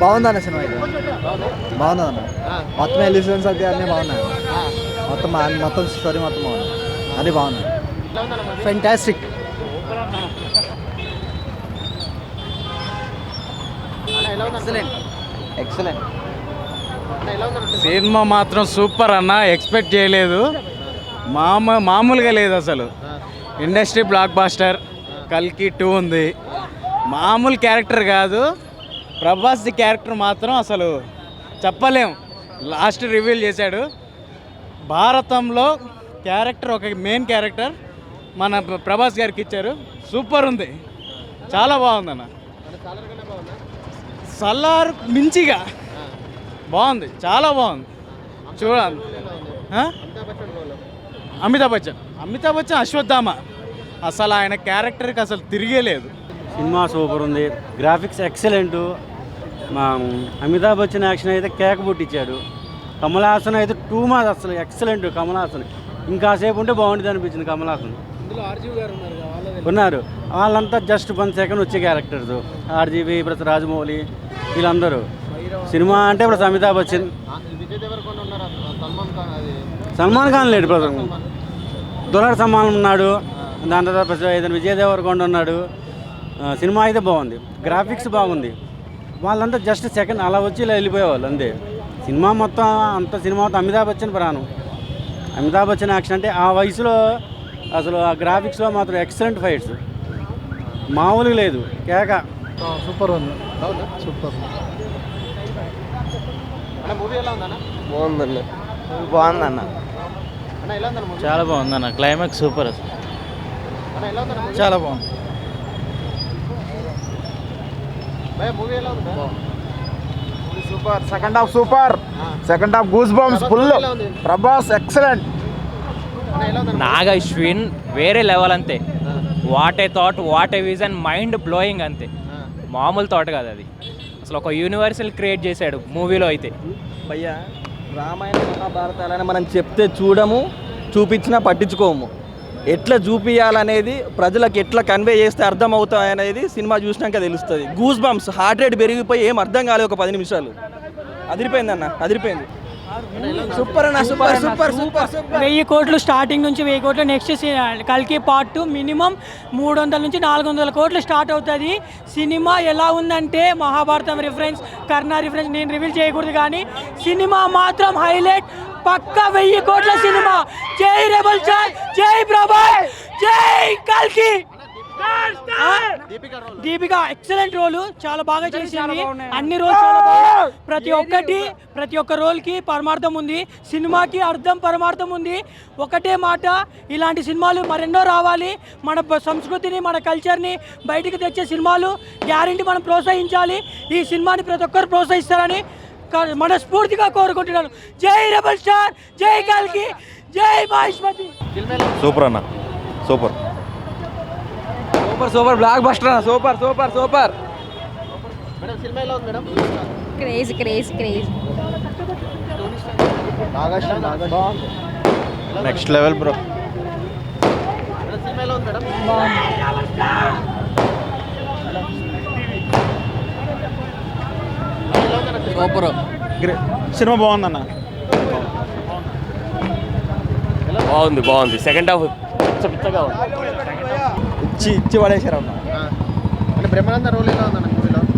బాగుందన్న సినిమా ఇది బాగుందన్న మొత్తం ఎలిషన్స్ అయితే అన్నీ బాగున్నాయి మొత్తం స్టోరీ మొత్తం బాగున్నాయి అన్నీ బాగున్నాయి ఫెంటాస్టిక్ ఎక్సలెంట్ సినిమా మాత్రం సూపర్ అన్న, ఎక్స్పెక్ట్ చేయలేదు, మామూలుగా లేదు అసలు. Industry blockbuster. కల్కి 2 ఉంది, మామూలు క్యారెక్టర్ కాదు. ప్రభాస్ది క్యారెక్టర్ మాత్రం అసలు చెప్పలేం, లాస్ట్ రివీల్ చేశాడు. భారతంలో క్యారెక్టర్ ఒక మెయిన్ క్యారెక్టర్ మన ప్రభాస్ గారికి ఇచ్చారు. సూపర్ ఉంది, చాలా బాగుందన్న. సల్లార్ మించిగా బాగుంది, చాలా బాగుంది. చూడండి, అమితాబ్ బచ్చన్ అశ్వత్థామ, అసలు ఆయన క్యారెక్టర్కి అసలు తిరిగే లేదు. సినిమా సూపర్ ఉంది, గ్రాఫిక్స్ ఎక్సలెంట్. మా అమితాబ్ బచ్చన్ యాక్షన్ అయితే కేక పుట్టించాడు. కమల్ హాసన్ అయితే టూ మచ్ అసలు ఎక్సలెంట్. కమల్ హాసన్ ఇంకాసేపు ఉంటే బాగుంటుంది అనిపించింది. కమల్ హాసన్ ఉన్నారు, వాళ్ళంతా జస్ట్ 1 సెకండ్ వచ్చే క్యారెక్టర్స్. ఆర్జీవి ప్లస్ రాజమౌళి వీళ్ళందరూ. సినిమా అంటే ఇప్పుడు అమితాబ్ బచ్చన్, సల్మాన్ ఖాన్ లేడు, దులార్ సల్మాన్ ఉన్నాడు, దాని తర్వాత ఏదైనా విజయ్ దేవరకొండ ఉన్నాడు. సినిమా అయితే బాగుంది, గ్రాఫిక్స్ బాగుంది. వాళ్ళంతా జస్ట్ సెకండ్ అలా వచ్చి ఇలా వెళ్ళిపోయేవాళ్ళు అంతే. సినిమా మొత్తం అమితాబ్ బచ్చన్ ప్రాణం. అమితాబ్ బచ్చన్ యాక్షన్ అంటే ఆ వయసులో అసలు ఆ గ్రాఫిక్స్లో మాత్రం ఎక్సలెంట్ ఫైట్స్, మామూలుగా లేదు. కేక సూపర్ ఉంది, సూపర్ బాగుందన్న, చాలా బాగుందన్న, క్లైమాక్స్ సూపర్, చాలా బాగుంది. Super. Second half goose bumps full. Prabhas excellent. Nag Ashwin వేరే లెవెల్ అంతే. What a thought, what a vision, mind blowing అంతే. మామూలు థాట్ కాదు అది, అసలు ఒక యూనివర్సల్ క్రియేట్ చేశాడు మూవీలో అయితే. భయ్యా, రామాయణ మహాభారతాలని మనం చెప్తే చూడము, చూపించినా పట్టించుకోము. ఎట్లా చూపించాలనేది, ప్రజలకు ఎట్లా కన్వే చేస్తే అర్థం అవుతాయి అనేది సినిమా చూసినాక తెలుస్తుంది. గూస్ బంప్స్, హార్ట్ రేట్ పెరిగిపోయి ఏం అర్థం కాలేదు. ఒక 10 నిమిషాలు అదిరిపోయింది, అదిరిపోయింది. సూపర్ అన్న, సూపర్ సూపర్ సూపర్ సూపర్. 1000 కోట్లు స్టార్టింగ్ నుంచి 1000 కోట్లు. నెక్స్ట్ కల్కి పార్ట్ 2 మినిమం 300 నుంచి 400 కోట్లు స్టార్ట్ అవుతుంది. సినిమా ఎలా ఉందంటే మహాభారతం రిఫరెన్స్, కర్ణ రిఫరెన్స్, నేను రివీల్ చేయకూడదు కానీ సినిమా మాత్రం హైలైట్. పక్కా 1000 కోట్ల సినిమా. జై రెబల్ స్టార్, జై ప్రభాస్, జై కల్కి. దీపిక ఎక్సలెంట్ రోల్, చాలా బాగా చేసింది. అన్ని రోల్స్ ప్రతి ఒక్క రోల్ కి పరమార్థం ఉంది. సినిమాకి అర్థం పరమార్థం ఉంది. ఒకటే మాట, ఇలాంటి సినిమాలు మరెన్నో రావాలి. మన సంస్కృతిని, మన కల్చర్ని బయటికి తెచ్చే సినిమాలు గ్యారెంటీ మనం ప్రోత్సహించాలి. ఈ సినిమాని ప్రతి ఒక్కరు ప్రోత్సహిస్తారని మనస్ఫూర్తిగా కోరుకుంటున్నాను. జై రెబల్ స్టార్, జై కల్కి, జై మహేష్మతి. సూపర్ అన్న, super super super blockbuster అన్న. Super super super. Craze craze craze. Next level bro. Super, సినిమా బాగుందన్న, బాగుంది. సెకండ్ హాఫ్ పిచ్చగా ఉంది. ఇచ్చి పడేశారు అన్న.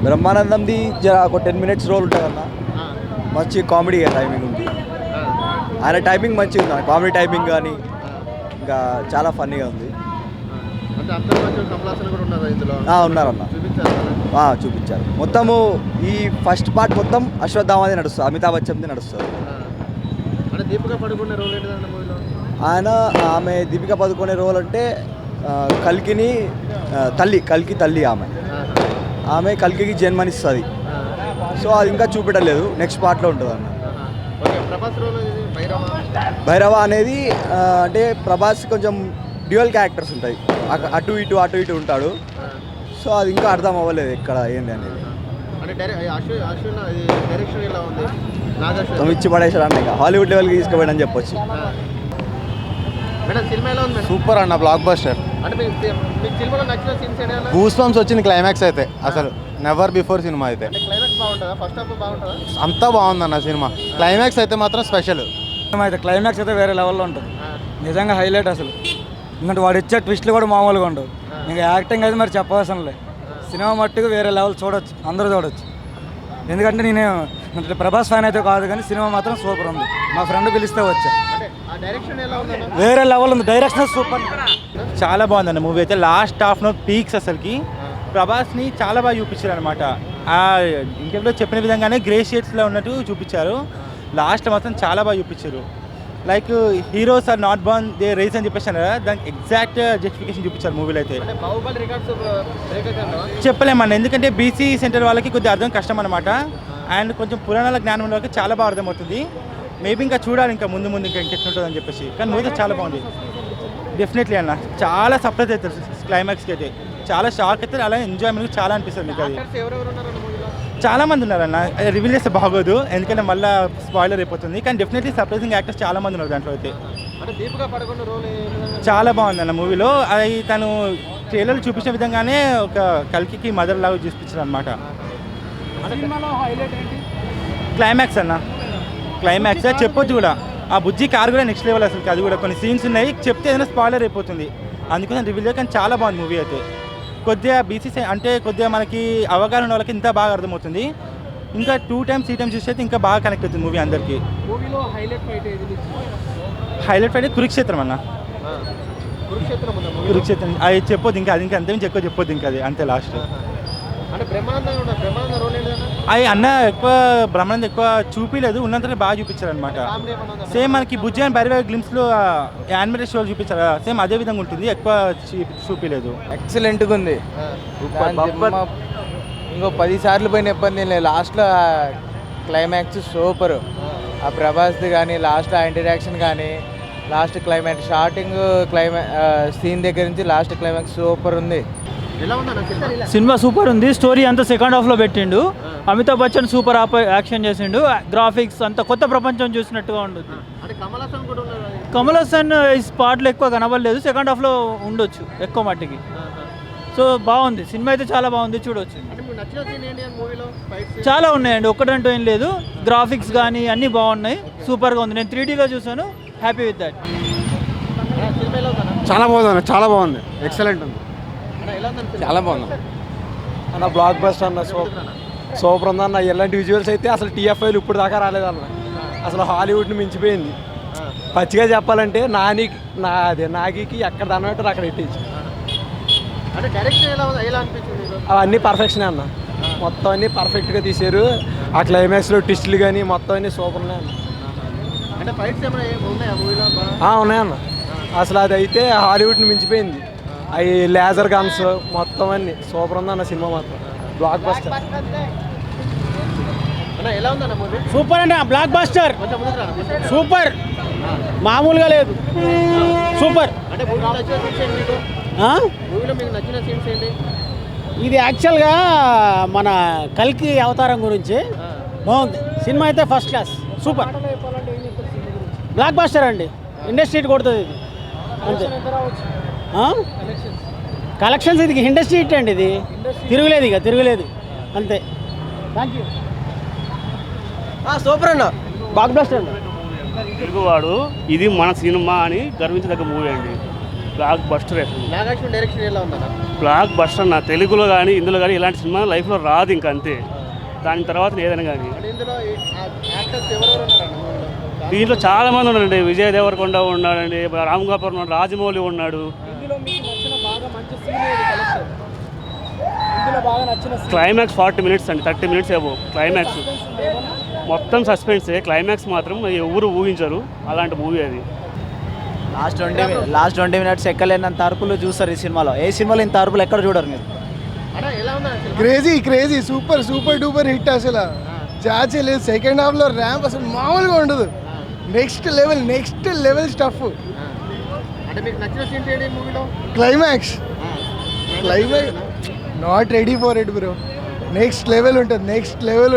బ్రహ్మానందంది ఒక 10 minutes రోల్ ఉంటుంది అన్న. మంచి కామెడీ టైమింగ్ ఉంది, ఆయన టైమింగ్ మంచిగా ఉంది. కామెడీ టైమింగ్ కానీ ఇంకా చాలా ఫన్నీగా ఉంది. ఉన్నారన్న, చూపించారు. మొత్తము ఈ ఫస్ట్ పార్ట్ మొత్తం అశ్వత్థామది నడుస్తుంది, అమితాబ్ బచ్చన్ది నడుస్తుంది. ఆమె దీపిక పదుకొనే రోల్ అంటే కల్కి తల్లి ఆమె కల్కికి జన్మనిస్తుంది. సో అది ఇంకా చూపెట్టలేదు, నెక్స్ట్ పార్ట్లో ఉంటుంది అన్న. భైరవ అనేది అంటే ప్రభాస్ కొంచెం డ్యూయల్ క్యారెక్టర్స్ ఉంటాయి, అటు ఇటు ఉంటాడు. సో అది ఇంకా అర్థం అవ్వలేదు ఎక్కడ ఏంటి అనేది. ఇచ్చి పడేసాడు అన్న, ఇంకా హాలీవుడ్ లెవెల్కి తీసుకుపోయాడని చెప్పొచ్చు. సూపర్ అన్న, బ్లాక్ బస్టర్. గూస్ బంప్స్ వచ్చింది క్లైమాక్స్ అయితే, అసలు నెవర్ బిఫోర్ సినిమా అయితే. బాగుంటుందా? ఫస్ట్ హాఫ్ బాగుంటుందా? అంతా బాగుందన్న సినిమా. క్లైమాక్స్ అయితే మాత్రం స్పెషల్. అయితే క్లైమాక్స్ అయితే వేరే లెవెల్లో ఉంటుంది, నిజంగా హైలైట్ అసలు. ఎందుకంటే వాడు ఇచ్చే ట్విస్ట్లు కూడా మామూలుగా ఉండవు. ఇంకా యాక్టింగ్ అయితే మరి చెప్పవలసిన లే. సినిమా మట్టుకు వేరే లెవెల్ చూడొచ్చు, అందరూ చూడొచ్చు. ఎందుకంటే నేను ప్రభాస్ ఫ్యాన్ అయితే కాదు, కానీ సినిమా మాత్రం సూపర్ ఉంది. మా ఫ్రెండ్ పిలిస్తే వచ్చా, వేరే లెవెల్ ఉంది, డైరెక్షన్ సూపర్. చాలా బాగుందన్న మూవీ అయితే. లాస్ట్ హాఫ్ నో పీక్స్ అసలుకి. ప్రభాస్ని చాలా బాగా చూపించారు అనమాట. ఇంకెప్పుడు చెప్పిన విధంగానే గ్రే షేడ్స్లో ఉన్నట్టు చూపించారు. లాస్ట్ మాత్రం చాలా బాగా చూపించారు. Like heroes are not born they race అని చెప్పేసాను కదా, దానికి ఎగ్జాక్ట్ జస్టిఫికేషన్ చూపించారు మూవీలో అయితే. చెప్పలేమన్న, ఎందుకంటే బీసీ సెంటర్ వాళ్ళకి కొద్దిగా అర్థం కష్టం అనమాట. అండ్ కొంచెం పురాణాల జ్ఞానం ఉన్న వాళ్ళకి చాలా బాగా అర్థమవుతుంది. మేబీ ఇంకా చూడాలి ఇంకా ముందు ఇంకా ఇంకెట్లుంటుంది అని చెప్పేసి. కానీ మూవీ చాలా బాగుంది డెఫినెట్లీ అన్న. చాలా సర్ప్రైజ్ అవుతారు క్లైమాక్స్కి అయితే, చాలా షాక్ అవుతారు. అలా ఎంజాయ్మెంట్ చాలా అనిపిస్తుంది మీకు. అది చాలా మంది ఉన్నారన్న, రివీల్ చేస్తే బాగోదు ఎందుకంటే మళ్ళీ స్పాయిలర్ అయిపోతుంది. కానీ డెఫినెట్లీ సర్ప్రైజింగ్ యాక్టర్స్ చాలా మంది ఉన్నారు దాంట్లో అయితే. చాలా బాగుంది అన్న మూవీలో. అది తను ట్రైలర్ చూపించిన విధంగానే ఒక కల్కి మదర్ లాగా చూపించారు అనమాట. క్లైమాక్స్ అన్న, క్లైమాక్స్ చెప్పొచ్చు కూడా. ఆ బుజ్జి కార్ కూడా నెక్స్ట్ లెవెల్ అసలు. అది కూడా కొన్ని సీన్స్ ఉన్నాయి, చెప్తే ఏదైనా స్పాయిలర్ అయిపోతుంది, అందుకోసం రివీల్ చేయ. కానీ చాలా బాగుంది మూవీ అయితే. కొద్దిగా బీసీ అంటే కొద్దిగా మనకి అవగాహన ఉన్న వాళ్ళకి ఇంత బాగా అర్థమవుతుంది. ఇంకా 2 times 3 times చూస్తే ఇంకా బాగా కనెక్ట్ అవుతుంది మూవీ అందరికీ. హైలైట్ ఫైట్ కురుక్షేత్రం అన్న. కురుక్షేత్రం అది చెప్పొద్దు ఇంకా, అది ఇంకా అంతేమించి ఎక్కువ చెప్పొద్దు ఇంకా, అది అంతే లాస్ట్. అది అన్న ఎక్కువ బ్రహ్మానందం ఎక్కువ చూపించలేదు, ఉన్నంతనే బాగా చూపించారు అనమాట. సేమ్ మనకి బుజ్జి అండ్ బరివే గ్లిమ్స్లో యానిమేటెడ్ షోలు చూపించారు, సేమ్ అదే విధంగా ఉంటుంది, ఎక్కువ చూపించలేదు. ఎక్సలెంట్గా ఉంది. ఇంకో 10 సార్లు పోయిన ఇబ్బంది లేదు. లాస్ట్లో క్లైమాక్స్ సూపర్. ఆ ప్రభాస్ది కానీ లాస్ట్ ఇంటరాక్షన్ కానీ, లాస్ట్ క్లైమాక్స్ స్టార్టింగ్ సీన్ దగ్గర నుంచి లాస్ట్ క్లైమాక్స్ సూపర్ ఉంది. సినిమా సూపర్ ఉంది. స్టోరీ అంతా సెకండ్ హాఫ్లో పెట్టిండు. అమితాబ్ బచ్చన్ సూపర్ యాక్షన్ చేసిండు. గ్రాఫిక్స్ అంతా కొత్త ప్రపంచం చూసినట్టుగా ఉంటుంది. కమల్ హాసన్ ఈ స్పాట్లో ఎక్కువ కనబడలేదు, సెకండ్ హాఫ్లో ఉండొచ్చు ఎక్కువ మట్టికి. సో బాగుంది సినిమా అయితే, చాలా బాగుంది, చూడవచ్చు. చాలా ఉన్నాయండి, ఒక్కటంటూ ఏం లేదు. గ్రాఫిక్స్ కానీ అన్నీ బాగున్నాయి, సూపర్గా ఉంది. నేను 3Dలో చూసాను, హ్యాపీ విత్ దట్. చాలా బాగుంది, చాలా బాగుంది, ఎక్సలెంట్ ఉంది, చాలా బాగుంది అన్న. బ్లాక్ బస్టర్ అన్న, సూపర్ ఉంది అన్న. ఎలాంటి విజువల్స్ అయితే అసలు TFIలు ఇప్పుడు దాకా రాలేదన్న. అసలు హాలీవుడ్ని మించిపోయింది. పచ్చిగా చెప్పాలంటే నాగికి ఎక్కడ దానట్టు అక్కడ ఎట్టించి. అవన్నీ పర్ఫెక్షన్ అన్న, మొత్తం అన్నీ పర్ఫెక్ట్గా తీశారు. ఆ క్లైమాక్స్లో ట్విస్టులు కానీ మొత్తం అన్నీ సూపర్ ఉన్నాయి అన్న. ఉన్నాయన్న. అసలు అది అయితే హాలీవుడ్ని మించిపోయింది. అవి లేజర్ గన్స్ మొత్తం అన్ని సూపర్ ఉందన్న. సినిమా మాత్రం బ్లాక్ బస్టర్. సూపర్ అండి, బ్లాక్ బస్టర్ సూపర్, మామూలుగా లేదు, సూపర్. ఇది యాక్చువల్గా మన కల్కి అవతారం గురించి బాగుంది. సినిమా అయితే first class, super, block buster అండి. ఇండస్ట్రీ కొడుతుంది ఇది అంతే. కలెక్షన్స్ ఇది ఇండస్ట్రీ హిట్ అండి, ఇది తిరగలేదు అంతే. Thank you. సూపర్ అన్న, బ్లాక్ బస్టర్ అండి. తెలుగువాడు ఇది మన సినిమా అని గర్వించదగ్గ మూవీ అండి. Block buster. బ్లాక్ బస్టర్ నా తెలుగులో కానీ ఇందులో కానీ ఇలాంటి సినిమా లైఫ్లో రాదు ఇంకా, అంతే. దాని తర్వాత ఏదైనా కానీ. దీంట్లో చాలా మంది ఉన్నారండి. విజయ్ దేవరకొండ ఉన్నాడండి, రామ్ గోపాల్ ఉన్నాడు, రాజమౌళి ఉన్నాడు. క్లైమాక్స్ 40 minutes అండి, 30 minutes ఏవో క్లైమాక్స్. మొత్తం సస్పెన్సే. క్లైమాక్స్ మాత్రం ఎవరు ఊహించరు, అలాంటి మూవీ అది. లాస్ట్ 20 minutes ఎక్కలేనంత అరుపులు చూస్తారు ఈ సినిమాలో. ఏ సినిమాలో ఇంత అరుపులు ఎక్కడ చూడరు మీరు. Crazy super duper hit. అసలు చాచే లేదు. సెకండ్ హాఫ్లో ర్యాంప్ అసలు మామూలుగా ఉండదు. Next level stuff. Climax not ready for it bro. Next level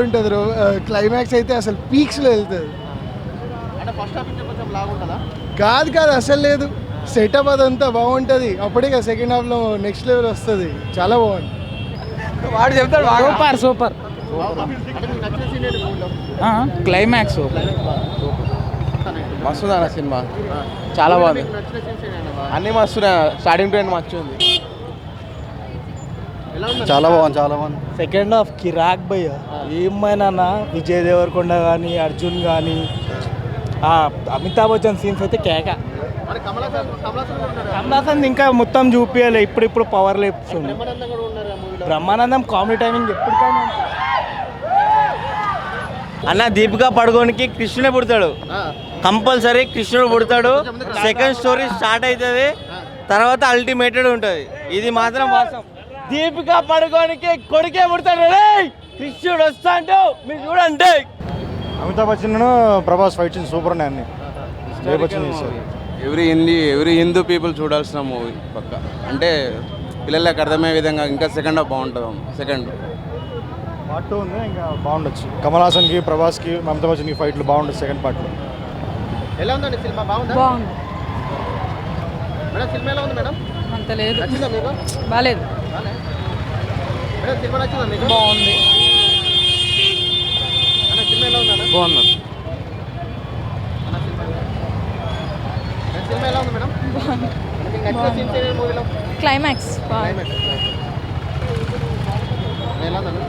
ఉంటుంది బ్రో. క్లైమాక్స్ అయితే అసలు పీక్స్లో వెళ్తుంది. కాదు అసలు లేదు. సెటప్ అదంతా బాగుంటుంది, అప్పుడే కదా సెకండ్ హాఫ్లో నెక్స్ట్ లెవెల్ వస్తుంది. చాలా బాగుంది. వాడు చెప్తాడు సూపర్ అంటే మీకు నచ్చిన సీన్ ఏంటి మూవీలో? క్లైమాక్స్ మస్తుందన్న సినిమా చాలా బాగుంది. మీకు నచ్చిన సీన్స్ ఏంటి? అన్నీ మస్తున్నాయి. స్టార్టింగ్ టు ఎండ్ మంచిగా ఉంది. ఎలా ఉంది? చాలా బాగుంది, చాలా బాగుంది. సెకండ్ హాఫ్ కిరాక్ భయ్య. ఏమైనా విజయ్ దేవరకొండ కానీ అర్జున్ కానీ అమితాబ్ బచ్చన్ సీన్స్ అయితే కేక. మరి కమల్ హాసన్ కూడా ఉన్నారు. కమలాసన్ ఇంకా మొత్తం చూపించాలి. ఇప్పుడు పవర్ లేపుతుంది. బ్రహ్మానందం కూడా ఉన్నారు ఆ మూవీలో. బ్రహ్మానందం కామెడీ టైమింగ్ ఎప్పటికైనా ఉంటుంది. అన్న దీపికా పడుకోనికి కృష్ణుడే పుడతాడు, కంపల్సరీ కృష్ణుడు పుడతాడు. సెకండ్ స్టోరీ స్టార్ట్ అవుతుంది, తర్వాత అల్టిమేటెడ్ ఉంటుంది. ఇది మాత్రం వాస్తవం. దీపికా పడుకోనికి కొడుకే పుడతాడు. కృష్ణుడు వస్తా అంటే మీరు చూడండి. అమితాబ్ బచ్చన్ ప్రభాస్ ఫైట్ సూపర్ ఉన్నాయి అన్ని. ఎవ్రీ హిందూ పీపుల్ చూడాల్సిన మూవీ పక్క. అంటే పిల్లలకు అర్థమయ్యే విధంగా ఇంకా సెకండ్ హాఫ్ బాగుంటుంది. సెకండ్ పార్ట్ 2 ఉంది, ఇంకా బాగుండొచ్చు. కమల్ హాసన్కి, ప్రభాస్కి, అమితాబ్ బచ్చన్కి ఫైట్లు బాగుంటుంది సెకండ్ పార్ట్లో. ఎలా ఉందండి సినిమా? బాగుందా? బాగుంది. మేడం సినిమా ఎలా ఉంది మేడం? అంత లేదు, నచ్చిందా మీకు? బాగాలేదు. మేడం సినిమా నచ్చిందా మీకు? బాగుంది. అన్న సినిమా ఎలా ఉందా? బాగుంది. అన్న సినిమా ఎలా ఉంది మేడం? మీకు నచ్చిన సీన్స్ ఏంటి మూవీలో? Climax climax. ఎలా ఉందన్న?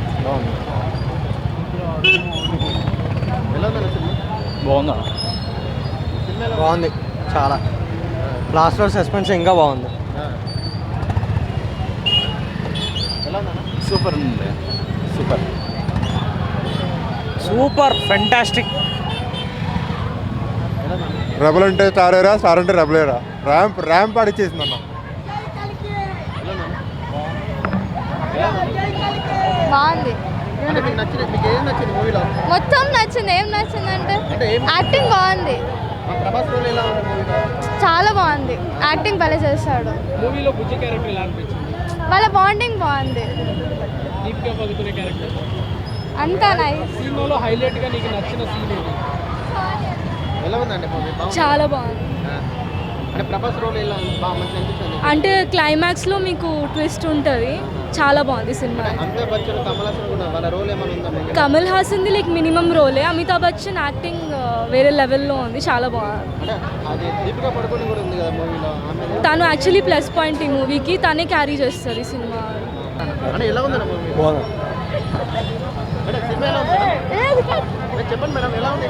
ఎలా ఉందన్న సినిమా? బాగుందా? సినిమా ఎలా ఉంది? బాగుంది చాలా. లాస్ట్లో సస్పెన్స్ ఇంకా బాగుంది. ఎలా ఉందన్న? సూపర్ ఉంది. Super fantastic. రెబల్ అంటే స్టారేరా, స్టార్ అంటే రెబలేరా. ర్యాంప్ ఆడిచ్చేసింది అన్న. బాగుంది. అంటే మీకు మీకు ఏం నచ్చింది మూవీలో? మొత్తం నచ్చింది. ఏం నచ్చిందంటే అంటే ఏం యాక్టింగ్ బాగుంది. ప్రభాస్ రోల్ ఎలా ఉంది మూవీలో? చాలా బాగుంది. యాక్టింగ్ భలే చేస్తాడు. మూవీలో బుజ్జి క్యారెక్టర్ ఎలా అనిపించింది? వాళ్ళ బాండింగ్ బాగుంది. దీపికా పదుకునే క్యారెక్టర్ అంతా నైస్. సినిమాలో హైలైట్గా నీకు నచ్చిన సీన్ ఏంటి? ఎలా ఉందండి మూవీ? బాగుంది. చాలా బాగుంది. అంటే ప్రభాస్ రోల్ ఎలా ఉంది? బాగా మంచిగా అనిపించింది. అంటే క్లైమాక్స్లో మీకు ట్విస్ట్ ఉంటుంది. చాలా బాగుంది సినిమా. అమితాబ్ బచ్చన్, కమల్ హాసన్ కూడా వాళ్ళ రోల్ ఏమైనా ఉందా మీకు? కమల్ హాసన్ది లైక్ మినిమం రోలే. అమితాబ్ బచ్చన్ యాక్టింగ్ వేరే లెవెల్లో ఉంది. చాలా బాగుంది. అంటే అది దీపికా పడుకొని కూడా ఉంది కదా మూవీలో. ఆమె తను యాక్చువల్లీ ప్లస్ పాయింట్ ఈ మూవీకి. తనే క్యారీ చేస్తుంది ఈ సినిమా. అంటే ఎలా ఉందన్న మూవీ? బాగుంది. మేడం సినిమా ఎలా ఉంది మేడం? మీరు చెప్పండి మేడం ఎలా ఉంది?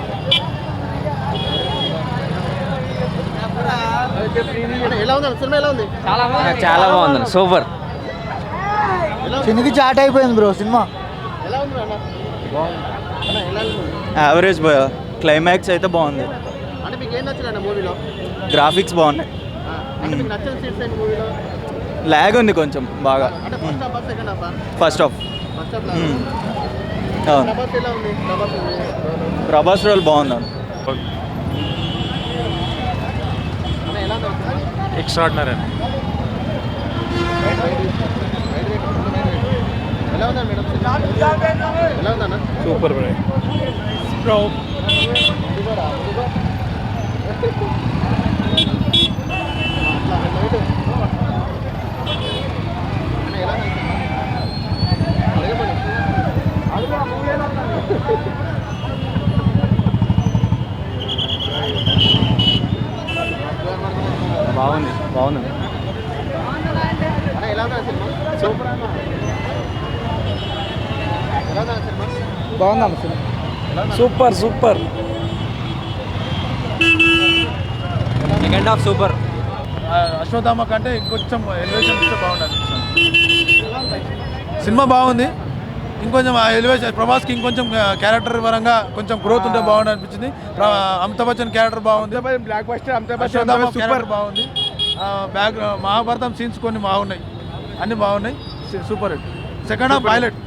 అంటే ఎలా ఉంది సినిమా? ఎలా ఉంది? చాలా బాగుంది, సూపర్. చిన్నకి చాట్ అయిపోయింది బ్రో సినిమా. ఎలా ఉంది అన్న? అన్న ఎలా ఉంది? Average bye. క్లైమాక్స్ అయితే బాగుంది. అంటే మీకు ఏం నచ్చింది అన్న మూవీలో? గ్రాఫిక్స్ బాగున్నాయి. అంటే మీకు నచ్చిన సీన్స్ ఏంటి మూవీలో? లాగ్ ఉంది కొంచెం బాగా. అంటే first half second half? First half. First half అవును. ప్రభాస్ ఎలా ఉంది? ప్రభాస్ రోల్ బాగుంది. అన్న ఎలా ఉంది? ఎక్స్ట్రాడినరీ. ఎలా ఉందా మేడం? ఎలా ఉందన్న? Super bro. బాగుంది. అన్న ఎలా ఉందా సినిమా? సూపర్ అన్న. ఎలా ఉందా సినిమా? బాగుంది cinema. Super. Second half super. Ashwatthama కంటే ఇంకొంచెం ఎలివేషన్ ఇస్తే బాగుంటుంది. సినిమా బాగుంది. ఇంకొంచెం ఎలివేషన్ ప్రభాస్కి ఇంకొంచెం క్యారెక్టర్ పరంగా కొంచెం గ్రోత్ ఉంటే బాగుంది అనిపించింది. అమితాబ్ బచ్చన్ క్యారెక్టర్ బాగుంది. బ్లాక్ బస్టర్ అమితాబ్ సూపర్ బాగుంది. మహాభారతం సీన్స్ కొన్ని బాగున్నాయి, అన్ని బాగున్నాయి. Super hit. Second half highlight.